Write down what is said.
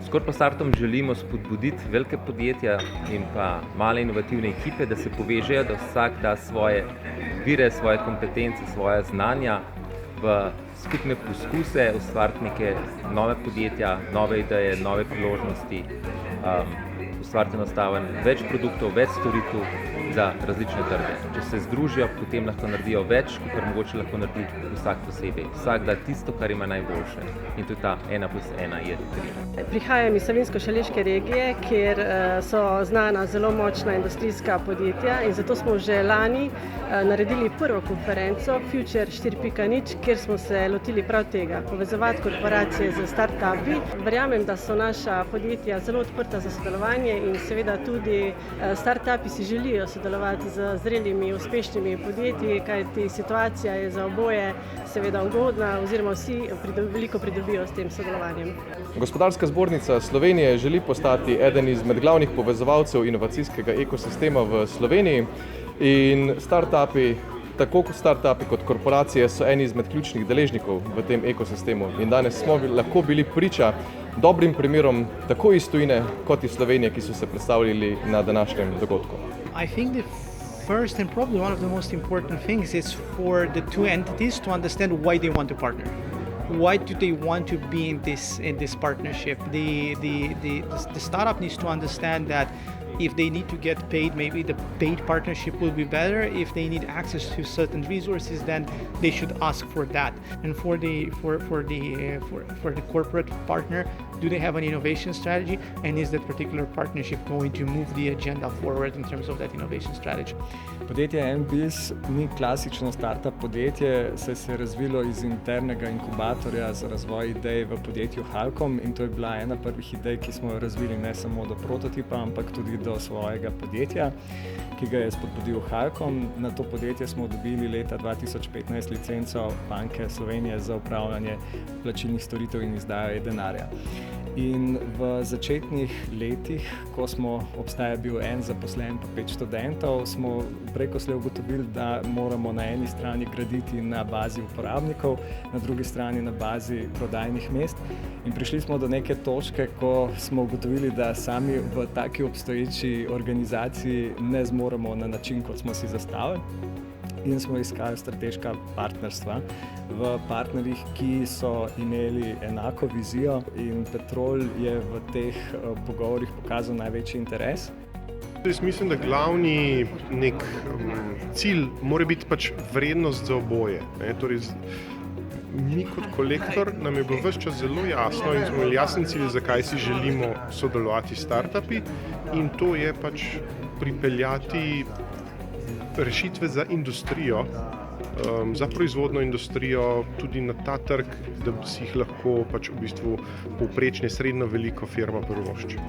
S Korpostartom želimo spodbuditi velike podjetja in pa male inovativne ekipe, da se povežejo, da vsak da svoje vire, svoje kompetence, svoja znanja v skupne poskuse, ustvariti neke nove podjetja, nove ideje, nove priložnosti, ustvariti enostaven več produktov, več storitev za različne trge. Če se združijo, potem lahko naredijo več, kot mogoče lahko naredi vsak posebej. Vsak da tisto, kar ima najboljše. In to je ta 1+1 je 3. Prihajam iz Savinjsko-Šaleške regije, kjer so znana zelo močna industrijska podjetja in zato smo že lani naredili prvo konferenco Future 4.0, kjer smo se lotili prav tega, povezovati korporacije z start-upi. Verjamem, da so naša podjetja zelo odprta za sodelovanje in seveda tudi start-upi si želijo sodelovati z zrelimi, uspešnimi podjetji, kajti situacija je za oboje seveda ugodna oziroma vsi veliko pridobijo s tem sodelovanjem. Gospodarska zbornica Slovenije želi postati eden izmed glavnih povezovalcev inovacijskega ekosistema v Sloveniji in start-upi, tako kot start-upi kot korporacije, so eni izmed ključnih deležnikov v tem ekosistemu in danes smo lahko bili priča dobrim primerom tako iz tujine kot iz Slovenije, ki so se predstavljali na današnjem dogodku. I think the first and probably one of the most important things is for the two entities to understand why they want to partner. Why do they want to be in this partnership? The startup needs to understand that if they need to get paid, maybe the paid partnership will be better. If they need access to certain resources, then they should ask for that. And for the corporate partner, do they have an innovation strategy? And is that particular partnership going to move the agenda forward in terms of that innovation strategy? Podjetje MBIS ni klasično startup podjetje, saj se je razvilo iz internega inkubatorja za razvoj idej v podjetju Halkom in to je bila ena prvih idej, ki smo jo razvili ne samo do prototipa, ampak tudi do svojega podjetja, ki ga je spodbudil Halkom. Na to podjetje smo dobili leta 2015 licenco Banke Slovenije za upravljanje plačilnih storitev in izdajo denarja. In v začetnih letih, ko obstaja bil en zaposlen pa 5 študentov, smo preko slej ugotovili, da moramo na eni strani graditi na bazi uporabnikov, na drugi strani na bazi prodajnih mest. In prišli smo do neke točke, ko smo ugotovili, da sami v taki obstoječi organizaciji ne zmoremo na način, kot smo si zastavili. In smo iskali strateška partnerstva v partnerjih, ki so imeli enako vizijo in Petrol je v teh pogovorih pokazal največji interes. Jaz mislim, da glavni cilj mora biti pač vrednost za oboje. Torej, mi kot Kolektor nam je bilo ves čas zelo jasno in smo imeli jasen cilj, zakaj si želimo sodelovati s startupi in to je pač pripeljati rešitve za industrijo, za proizvodno industrijo, tudi na ta trg, da si jih lahko pač v bistvu povprečne srednjo veliko firma privošči.